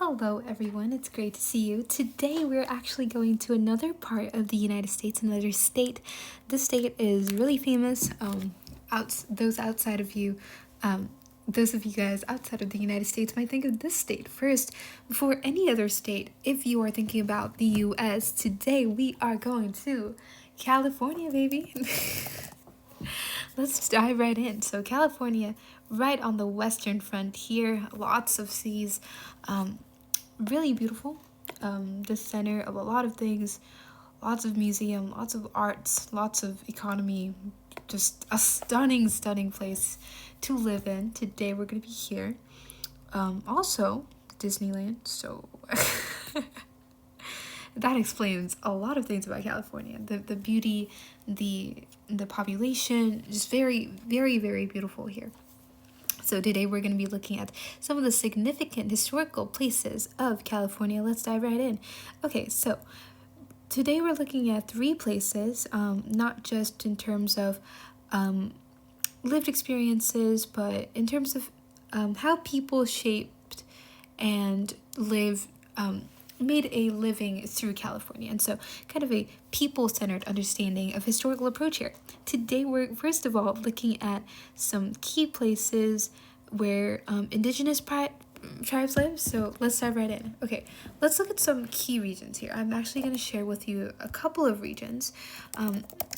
Hello everyone, it's great to see you. Today we're actually going to another part of the United States, another state. This state is really famous. Those of you guys outside of the United States might think of this state first before any other state. If you are thinking about the US, today we are going to California, baby. Let's dive right in. So California, right on the western frontier, lots of seas, really beautiful. The center of a lot of things, lots of museum, lots of arts, lots of economy, just a stunning place to live in. Today we're gonna be here. Also, Disneyland. So that explains a lot of things about California. The beauty, the population, just very beautiful here. So today we're going to be looking at some of the significant historical places of California. Let's dive right in. Okay, so today we're looking at three places, not just in terms of lived experiences, but in terms of how people shaped and made a living through California. And so kind of a people-centered understanding of historical approach here. Today we're first of all looking at some key places where indigenous tribes live. So let's dive right in. Okay, let's look at some key regions here. I'm actually going to share with you a couple of regions.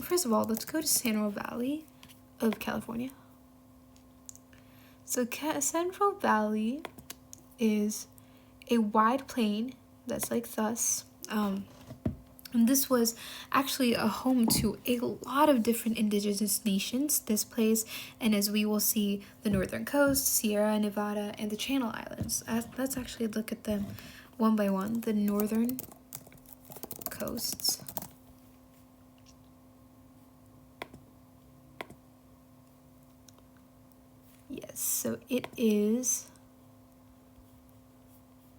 First of all, let's go to Central Valley of California. So Central Valley is a wide plain that's like thus. And this was actually a home to a lot of different indigenous nations, this place, and as we will see, the Northern Coast, Sierra Nevada, and the Channel Islands. Let's actually look at them one by one. The Northern Coasts. Yes, so it is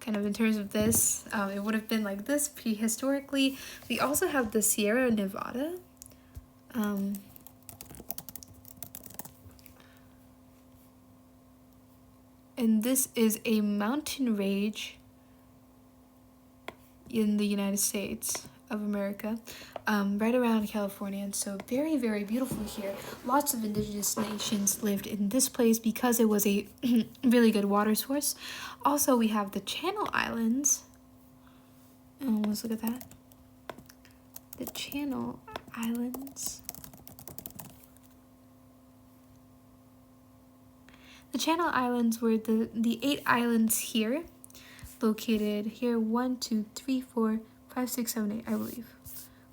kind of in terms of this, it would have been like this prehistorically. We also have the Sierra Nevada. And this is a mountain range in the United States of America, right around California. And so very beautiful here. Lots of indigenous nations lived in this place because it was a really good water source. Also, we have the Channel Islands. Let's look at that. The Channel Islands. The Channel Islands were the 8 islands here, located here 1, 2, 3, 4, 5, 6, 7, 8, I believe.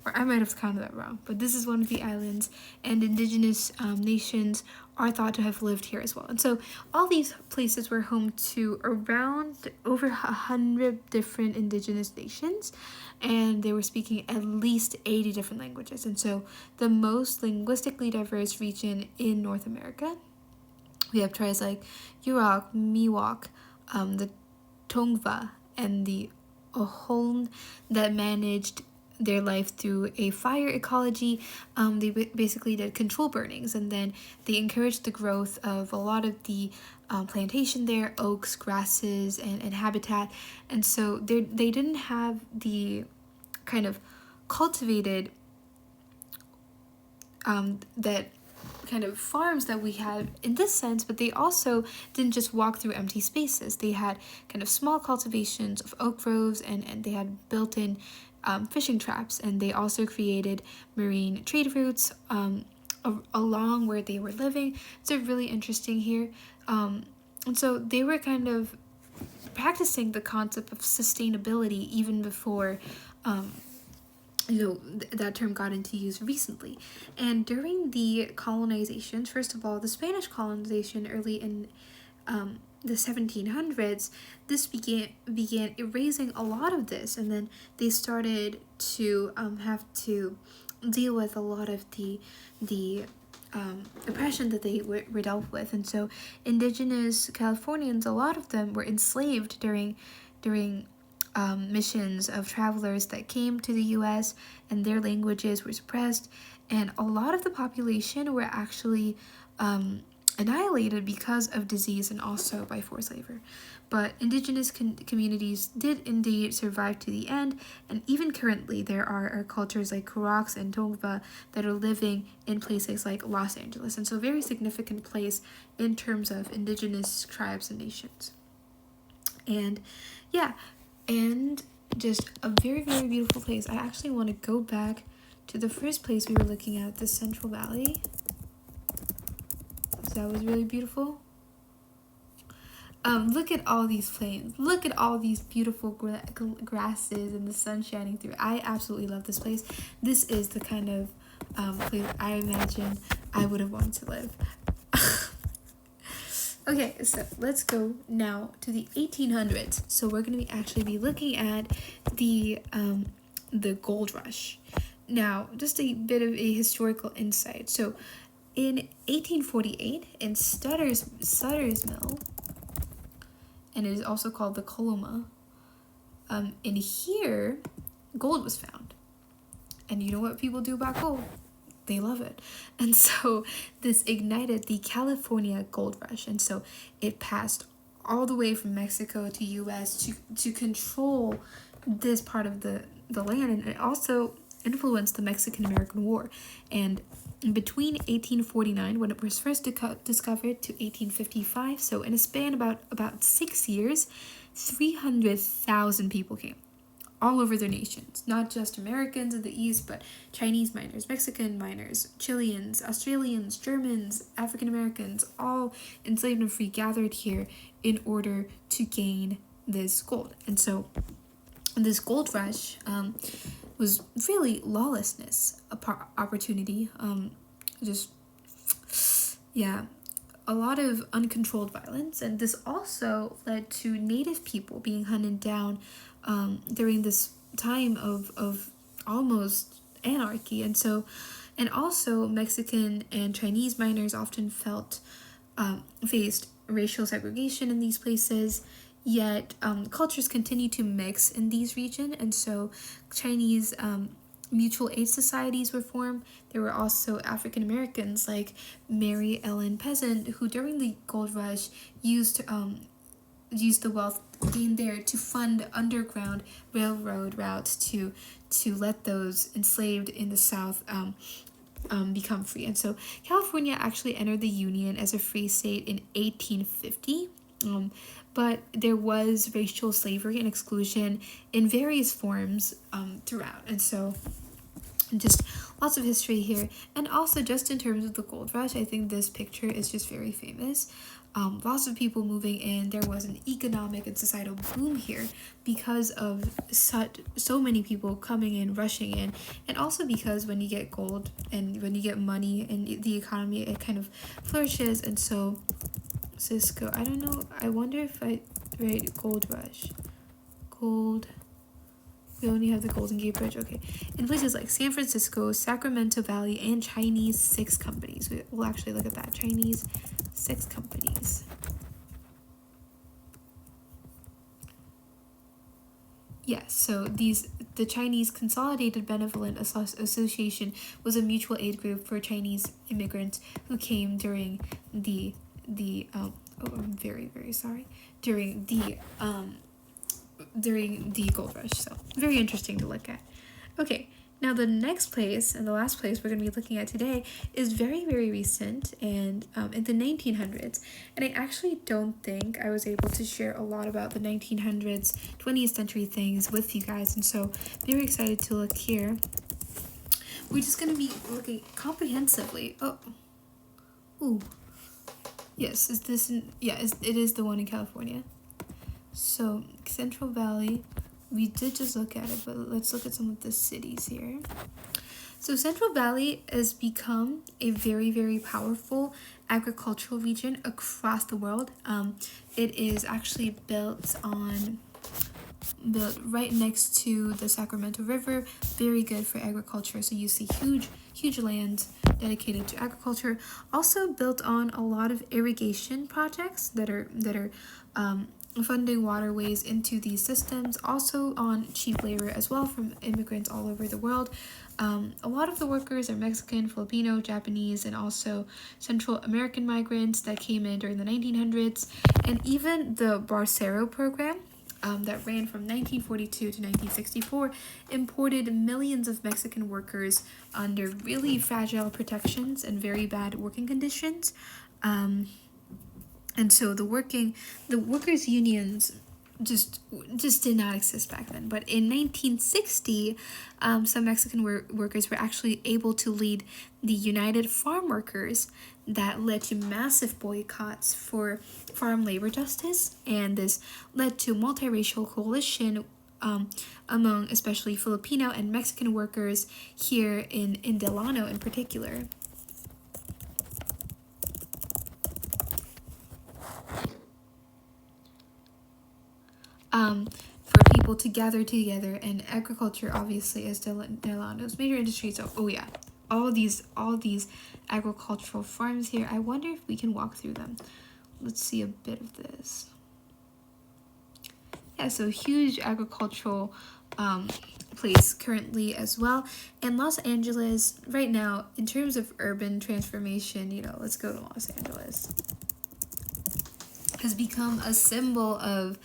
Or I might have counted that wrong, but this is one of the islands, and indigenous nations are thought to have lived here as well. And so all these places were home to around over 100 different indigenous nations, and they were speaking at least 80 different languages. And so the most linguistically diverse region in North America. We have tribes like Yurok, Miwok, the Tongva, and the Ohon that managed their life through a fire ecology. They basically did control burnings, and then they encouraged the growth of a lot of the plantation there, oaks, grasses, and habitat. And so they didn't have the kind of cultivated that kind of farms that we had in this sense, but they also didn't just walk through empty spaces. They had kind of small cultivations of oak groves, and they had built-in fishing traps, and they also created marine trade routes along where they were living. So really interesting here. And so they were kind of practicing the concept of sustainability even before that term got into use recently. And during the colonizations, first of all, the Spanish colonization early in the 1700s, this began erasing a lot of this, and then they started to have to deal with a lot of the oppression that they were dealt with. And so indigenous Californians, a lot of them were enslaved during missions of travelers that came to the U.S., and their languages were suppressed, and a lot of the population were actually annihilated because of disease and also by forced labor. But indigenous communities did indeed survive to the end, and even currently there are cultures like Koroks and Tongva that are living in places like Los Angeles, and so a very significant place in terms of indigenous tribes and nations. And yeah, and just a very, very beautiful place. I actually want to go back to the first place we were looking at, the Central Valley. So that was really beautiful. Look at all these plains. Look at all these beautiful grasses and the sun shining through. I absolutely love this place. This is the kind of place I imagine I would have wanted to live. Okay, so let's go now to the 1800s. So we're going to actually be looking at the gold rush. Now, just a bit of a historical insight. So in 1848, in Sutter's Mill, and it is also called the Coloma, in here, gold was found. And you know what people do about gold? They love it. And so this ignited the California gold rush. And so it passed all the way from Mexico to US to control this part of the land. And it also influenced the Mexican-American War. And between 1849, when it was first discovered, to 1855, so in a span about 6 years, 300,000 people came. All over their nations, not just Americans in the East, but Chinese miners, Mexican miners, Chileans, Australians, Germans, African Americans, all enslaved and free gathered here in order to gain this gold. And so this gold rush was really lawlessness opportunity. A lot of uncontrolled violence, and this also led to native people being hunted down during this time of almost anarchy. And also Mexican and Chinese miners often faced racial segregation in these places, yet cultures continue to mix in these regions, and so Chinese mutual aid societies were formed. There were also African Americans like Mary Ellen Peasant, who during the gold rush used the wealth gained there to fund underground railroad routes to let those enslaved in the South become free. And so California actually entered the Union as a free state in 1850. But there was racial slavery and exclusion in various forms throughout. And so just lots of history here. And also just in terms of the gold rush, I think this picture is just very famous. Lots of people moving in. There was an economic and societal boom here because of so many people coming in, rushing in, and also because when you get gold and when you get money in the economy, it kind of flourishes. And so Cisco, I don't know, I wonder if I write gold rush. Gold. We only have the Golden Gate Bridge. Okay. In places like San Francisco, Sacramento Valley, and Chinese 6 companies. We'll actually look at that. Chinese 6 companies. Yes, so the Chinese Consolidated Benevolent Association was a mutual aid group for Chinese immigrants who came during I'm very, very sorry. During the gold rush. So very interesting to look at. Okay, now the next place and the last place we're going to be looking at today is very, very recent and in the 1900s. And I actually don't think I was able to share a lot about the 1900s, 20th century things with you guys. And so very excited to look here. We're just going to be looking comprehensively. Yes, is this it is the one in California. So Central Valley, we did just look at it, but let's look at some of the cities here. So Central Valley has become a very, very powerful agricultural region across the world. It is actually built right next to the Sacramento River, very good for agriculture. So you see huge lands dedicated to agriculture. Also built on a lot of irrigation projects that are funding waterways into these systems, also on cheap labor as well from immigrants all over the world. A lot of the workers are Mexican, Filipino, Japanese, and also Central American migrants that came in during the 1900s. And even the Bracero program, that ran from 1942 to 1964, imported millions of Mexican workers under really fragile protections and very bad working conditions. And so the workers' unions just did not exist back then. But in 1960, some Mexican workers were actually able to lead the United Farm Workers that led to massive boycotts for farm labor justice, and this led to a multiracial coalition among especially Filipino and Mexican workers here in Delano in particular. For people to gather together, and agriculture obviously is Delano's major industry. So all these agricultural farms here. I wonder if we can walk through them. Let's see a bit of this. Yeah, so huge agricultural place currently as well. And Los Angeles right now, in terms of urban transformation, let's go to Los Angeles, has become a symbol of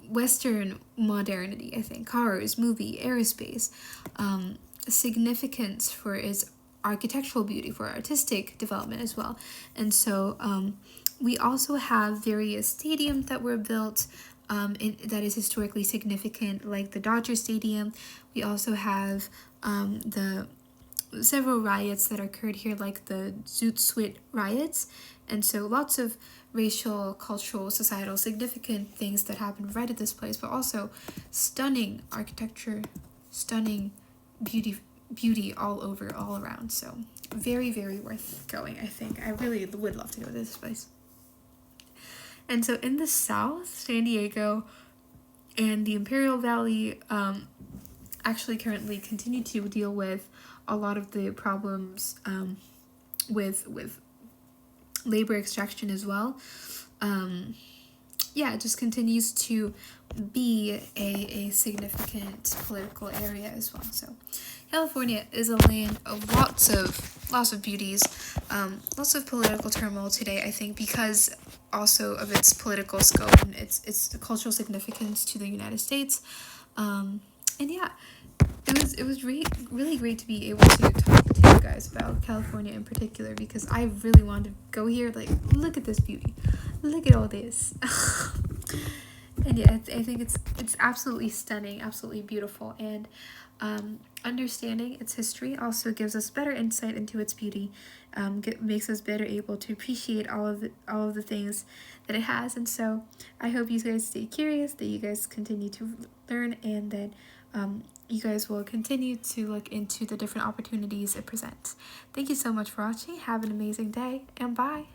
Western modernity. I think cars, movie, aerospace, significance for its architectural beauty, for artistic development as well. And so we also have various stadiums that were built that is historically significant, like the Dodger Stadium. We also have the several riots that occurred here, like the Zoot Suit riots. And so lots of racial, cultural, societal, significant things that happened right at this place, but also stunning architecture, stunning beauty all around. So very, very worth going, I think. I really would love to go to this place. And so in the south, San Diego and the Imperial Valley actually currently continue to deal with a lot of the problems with labor extraction as well. It just continues to be a significant political area as well. So California is a land of lots of beauties, lots of political turmoil today, I think, because also of its political scope and its cultural significance to the United States. It was really great to be able to talk to you guys about California in particular, because I really wanted to go here. Like, look at this beauty, look at all this. And I think it's absolutely stunning, absolutely beautiful, and understanding its history also gives us better insight into its beauty. Makes us better able to appreciate all of the things that it has. And so I hope you guys stay curious, that you guys continue to learn, and that you guys will continue to look into the different opportunities it presents. Thank you so much for watching. Have an amazing day, and bye.